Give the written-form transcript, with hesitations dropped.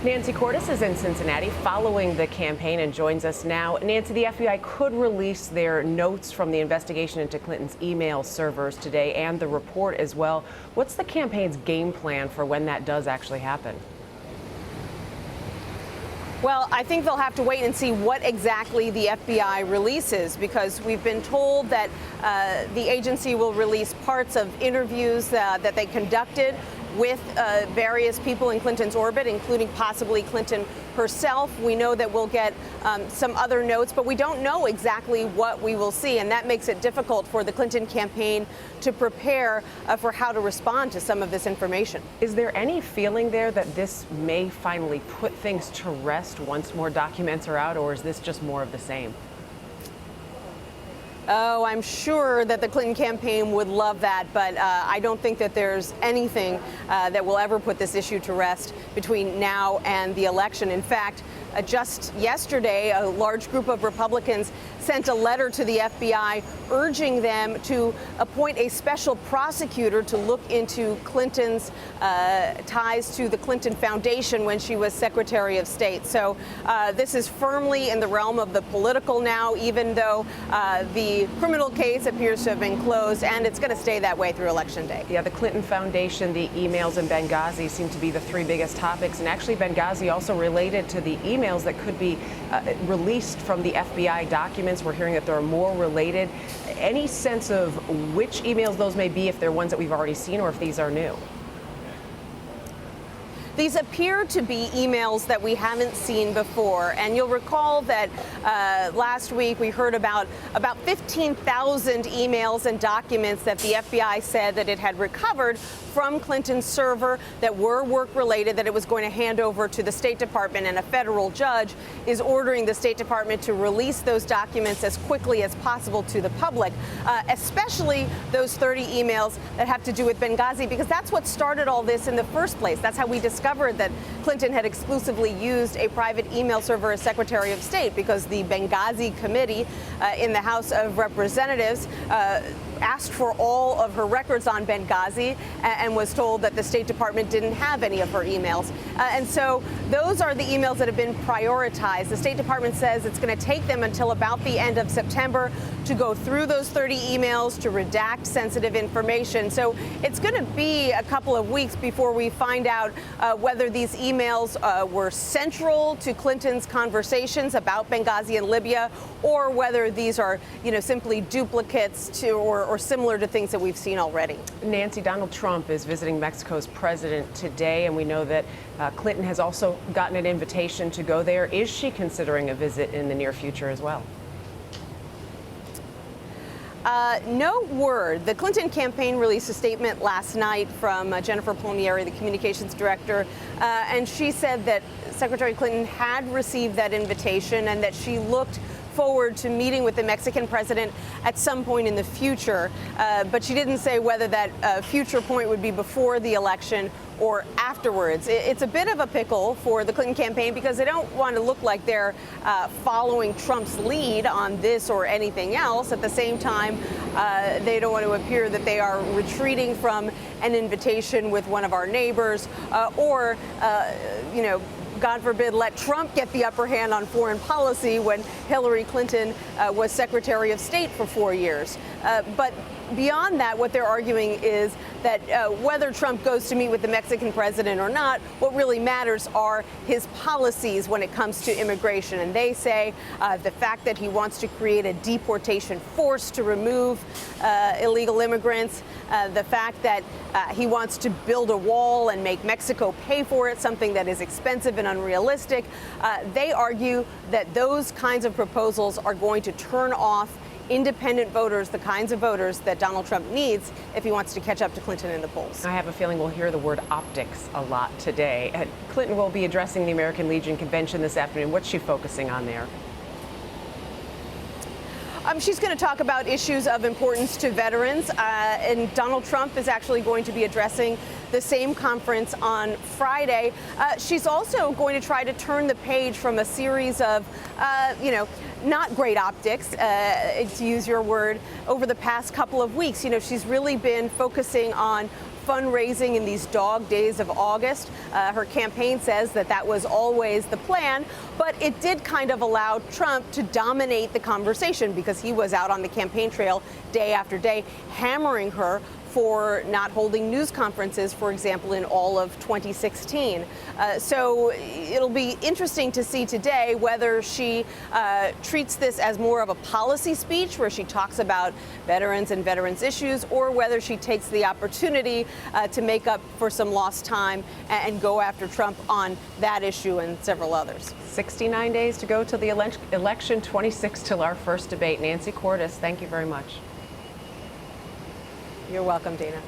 Nancy Cordes is in Cincinnati following the campaign and joins us now. Nancy, the FBI could release their notes from the investigation into Clinton's email servers today and the report as well. What's the campaign's game plan for when that does actually happen? Well, I think they'll have to wait and see what exactly the FBI releases, because we've been told that the agency will release parts of interviews that they conducted with various people in Clinton's orbit, including possibly Clinton herself. We know that we'll get some other notes, but we don't know exactly what we will see, and that makes it difficult for the Clinton campaign to prepare for how to respond to some of this information. Is there any feeling there that this may finally put things to rest once more documents are out, or is this just more of the same? Oh, I'm sure that the Clinton campaign would love that, but I don't think that there's anything that will ever put this issue to rest between now and the election. In fact, just yesterday, a large group of Republicans sent a letter to the FBI urging them to appoint a special prosecutor to look into Clinton's ties to the Clinton Foundation when she was Secretary of State. So this is firmly in the realm of the political now, even though the criminal case appears to have been closed, and it's going to stay that way through Election Day. Yeah, the Clinton Foundation, the emails, and Benghazi seem to be the three biggest topics. And actually, Benghazi also related to the emails that could be released from the FBI documents. We're hearing that there are more related. Any sense of which emails those may be, if they're ones that we've already seen or if these are new? These appear to be emails that we haven't seen before. And you'll recall that last week we heard about 15,000 emails and documents that the FBI said that it had recovered from Clinton's server that were work-related, that it was going to hand over to the State Department. And a federal judge is ordering the State Department to release those documents as quickly as possible to the public, especially those 30 emails that have to do with Benghazi, because that's what started all this in the first place. That's how we discovered that Clinton had exclusively used a private email server as Secretary of State, because the Benghazi committee in the House of Representatives asked for all of her records on Benghazi and was told that the State Department didn't have any of her emails. And so those are the emails that have been prioritized. The State Department says it's going to take them until about the end of September to go through those 30 emails, to redact sensitive information. So it's going to be a couple of weeks before we find out whether these emails were central to Clinton's conversations about Benghazi and Libya, or whether these are, simply duplicates to or similar to things that we've seen already. Nancy, Donald Trump is visiting Mexico's president today, and we know that Clinton has also gotten an invitation to go there. Is she considering a visit in the near future as well? No word. The Clinton campaign released a statement last night from Jennifer Palmieri, the communications director, and she said that Secretary Clinton had received that invitation and that she looked forward to meeting with the Mexican president at some point in the future, but she didn't say whether that future point would be before the election or afterwards. It's a bit of a pickle for the Clinton campaign, because they don't want to look like they're following Trump's lead on this or anything else. At the same time, they don't want to appear that they are retreating from an invitation with one of our neighbors, or God forbid, let Trump get the upper hand on foreign policy when Hillary Clinton was Secretary of State for 4 years. But beyond that, what they're arguing is that whether Trump goes to meet with the Mexican president or not, what really matters are his policies when it comes to immigration. And they say the fact that he wants to create a deportation force to remove illegal immigrants, the fact that he wants to build a wall and make Mexico pay for it, something that is expensive and unrealistic. They argue that those kinds of proposals are going to turn off independent voters, the kinds of voters that Donald Trump needs if he wants to catch up to Clinton in the polls. I have a feeling we'll hear the word optics a lot today. Clinton will be addressing the American Legion convention this afternoon. What's she focusing on there? She's going to talk about issues of importance to veterans, and Donald Trump is actually going to be addressing the same conference on Friday. She's also going to try to turn the page from a series of, not great optics, to use your word, over the past couple of weeks. She's really been focusing on fundraising in these dog days of August. Her campaign says that that was always the plan, but it did kind of allow Trump to dominate the conversation because he was out on the campaign trail day after day, hammering her for not holding news conferences, for example, in all of 2016. So it'll be interesting to see today whether she treats this as more of a policy speech where she talks about veterans and veterans issues, or whether she takes the opportunity to make up for some lost time and go after Trump on that issue and several others. 69 days to go till the election, 26 till our first debate. Nancy Cordes, thank you very much. You're welcome, Dana.